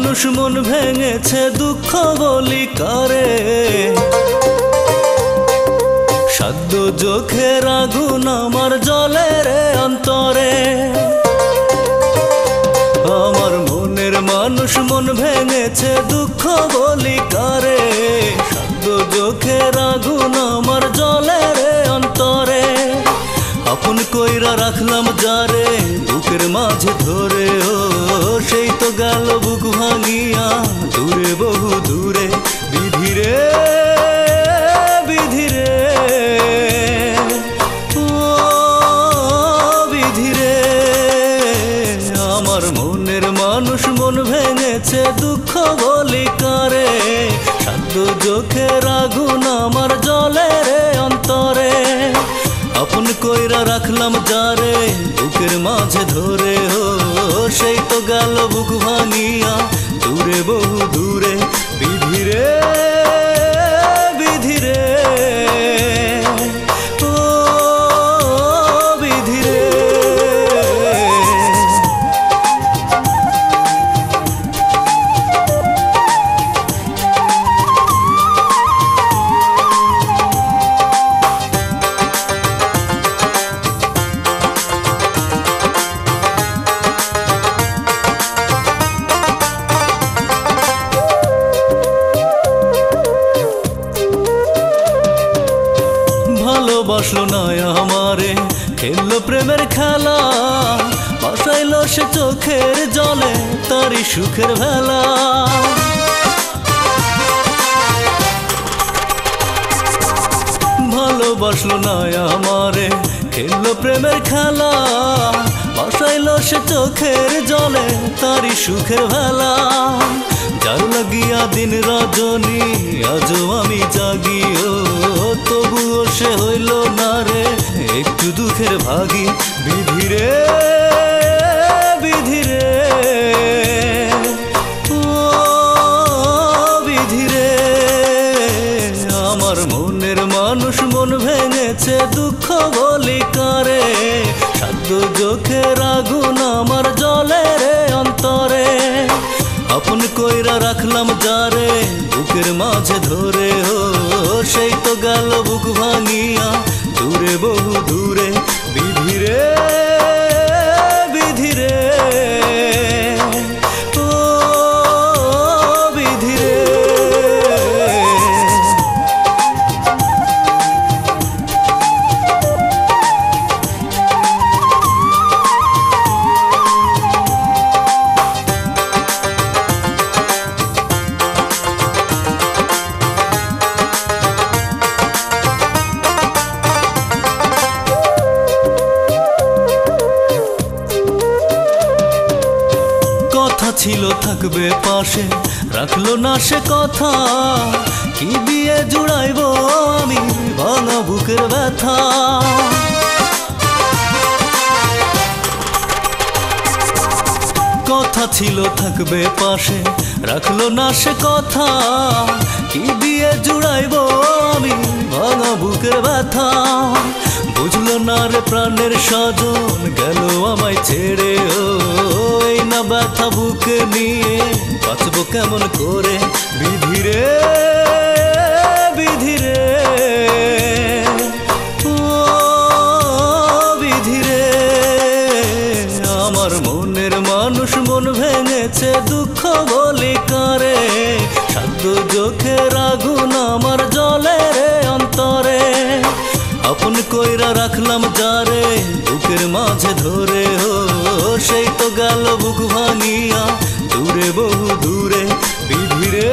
মানুষ মন ভেঙেছে দুঃখ বলি কারে, সাধ্য চোখের আগুন আমার জ্বলে রে অন্তরে। আমার মনের মানুষ মন ভেঙেছে দুঃখ বলি কারে, সাধ্য চোখের আগুন আমার জ্বলে রে অন্তরে। আপন কইরা রাখলাম যারে বুকের মাঝে ধরে, ও সেই তো গেল বুক ভাঙিয়া দূরে বহু দূরে। বিধিরে বিধিরে ও বিধিরে, আমার মনের মানুষ মন ভেঙেছে দুঃখ বলি কারে, সাধ্য চোখের আগুন আমার জ্বলে রে অন্তরে। আপন কইরা রাখলাম যারে বুকের মাঝে ধরে, ও সেই তো গেল বুক ভাঙিয়া দূরে বহু দূরে। বিধিরে বিধিরে ও বিধিরে। ভালোবাসলো না আমারে, খেললো প্রেমের খেলা, বাসাইলো সে চোখের জলে তারই সুখের ভেলা। ভালোবাসলো না আমারে, খেললো প্রেমের খেলা, বাসাইলো সে চোখের জলে তারই সুখের ভেলা। যার লাগিয়া দিন রজনী আজও আমি জাগি, ও তবুও সে হইল না রে একটু দুঃখের ভাগী। বিধিরে বিধিরে ও বিধিরে, আমার মনের মানুষ মন ভেঙেছে দুঃখ বলি কারে, সাধ্য চোখের আগুন আমার জ্বলে রে অন্তরে। আপন কইরা রাখলাম যারে বুকের মাঝে ধরে, ও সেই তো গেল বুক ভাঙিয়া দূরে বহু দূরে। বিধিরে বিধিরে ও বিধিরে। ছিল থাকবে পাশে, রাখলো না সে কথা, কি দিয়ে জুড়াইব আমি ভাঙা বুকের ব্যথা। কথা ছিল থাকবে পাশে, রাখলো না সে কথা, কি দিয়ে জুড়াইব আমি ভাঙা বুকের ব্যথা। বুঝলো না রে প্রাণের স্বজন গেল আমায় ছেড়ে, ও এই না ব্যথা বুকে নিয়ে বাঁচবো কেমন করে। বিধিরে বিধিরে ও বিধিরে, আমার মনের মানুষ মন ভেঙেছে দুঃখ বলি কারে, সাধ্য চোখের আগুন আমার জ্বলে রে অন্তরে। আপন কইরা রাখলাম যারে বুকের মাঝে ধরে, ও সেই তো গেল বুক ভাঙিয়া দূরে বহু দূরে। বিধিরে।